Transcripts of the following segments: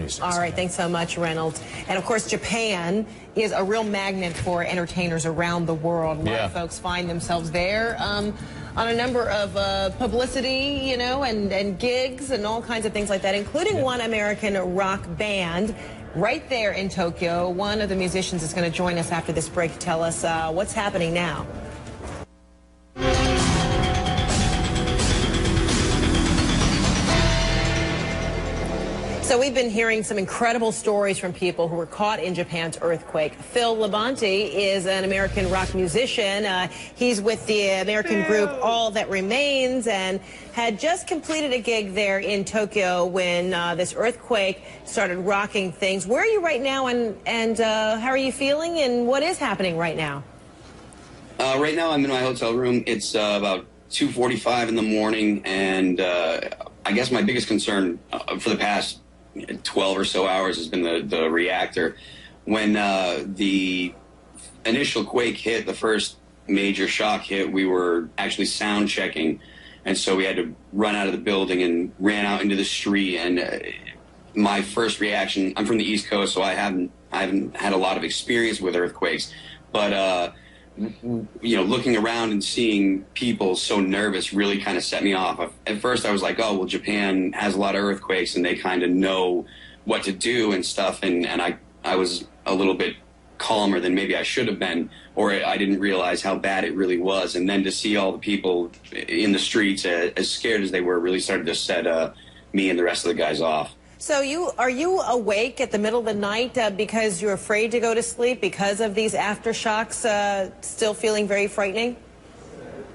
news. All right, thanks so much, Reynolds. And of course, Japan is a real magnet for entertainers around the world. A lot of folks find themselves there on a number of publicity, you know, and gigs and all kinds of things like that, including one American rock band right there in Tokyo. One of the musicians is going to join us after this break to tell us what's happening now. So we've been hearing some incredible stories from people who were caught in Japan's earthquake. Phil Labonte is an American rock musician. He's with the American group All That Remains and had just completed a gig there in Tokyo when this earthquake started rocking things. Where are you right now, and how are you feeling, and what is happening right now? Right now I'm in my hotel room. It's about 2:45 in the morning, and I guess my biggest concern for the past 12 or so hours has been the reactor. When the initial quake hit, the first major shock hit, we were actually sound checking, and so we had to run out of the building and ran out into the street. And my first reaction, I'm from the East Coast, so I haven't had a lot of experience with earthquakes, but you know, looking around and seeing people so nervous really kind of set me off. At first I was like, oh, well, Japan has a lot of earthquakes and they kind of know what to do and stuff, and I was a little bit calmer than maybe I should have been, or I didn't realize how bad it really was. And then to see all the people in the streets as scared as they were really started to set me and the rest of the guys off. So are you awake at the middle of the night because you're afraid to go to sleep because of these aftershocks still feeling very frightening?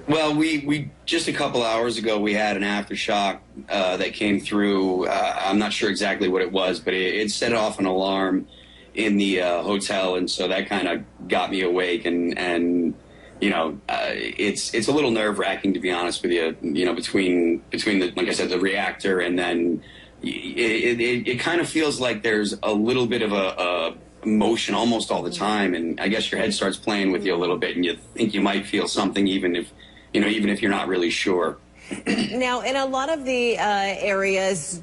Well, we just a couple hours ago, we had an aftershock that came through. I'm not sure exactly what it was, but it set off an alarm in the hotel, and so that kind of got me awake. And you know, it's a little nerve-wracking, to be honest with you. You know, between the, like I said, the reactor, and then it kind of feels like there's a little bit of a emotion almost all the time, and I guess your head starts playing with you a little bit, and you think you might feel something, even if you're not really sure. Now, in a lot of the areas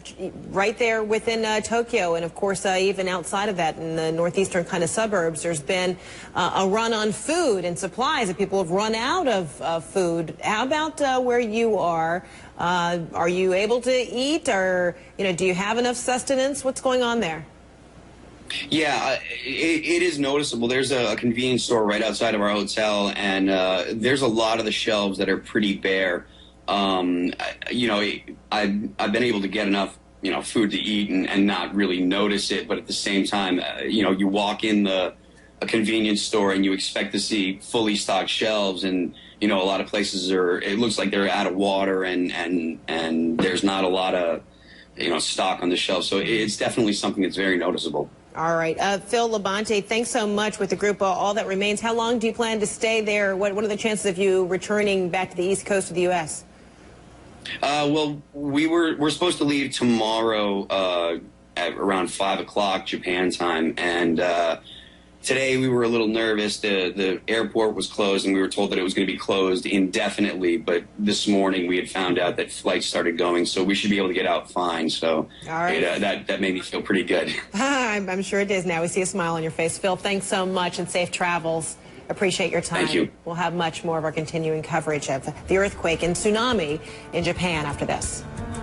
right there within Tokyo, and of course even outside of that in the northeastern kind of suburbs, there's been a run on food and supplies, and people have run out of food. How about where you are? Are you able to eat, or do you have enough sustenance? What's going on there? Yeah, it is noticeable. There's a convenience store right outside of our hotel, and there's a lot of the shelves that are pretty bare. I've been able to get enough, food to eat and not really notice it. But at the same time, you walk in a convenience store and you expect to see fully stocked shelves, and a lot of places it looks like they're out of water, and there's not a lot of stock on the shelves. So it's definitely something that's very noticeable. All right. Phil Labonte, thanks so much with the group All That Remains. How long do you plan to stay there? What are the chances of you returning back to the East Coast of the U.S.? Well, we're supposed to leave tomorrow at around 5 o'clock Japan time, and today we were a little nervous. The airport was closed, and we were told that it was going to be closed indefinitely, but this morning we had found out that flights started going, so we should be able to get out fine. So all right. That made me feel pretty good. I'm sure it is now. We see a smile on your face. Phil, thanks so much, and safe travels. Appreciate your time. Thank you. We'll have much more of our continuing coverage of the earthquake and tsunami in Japan after this.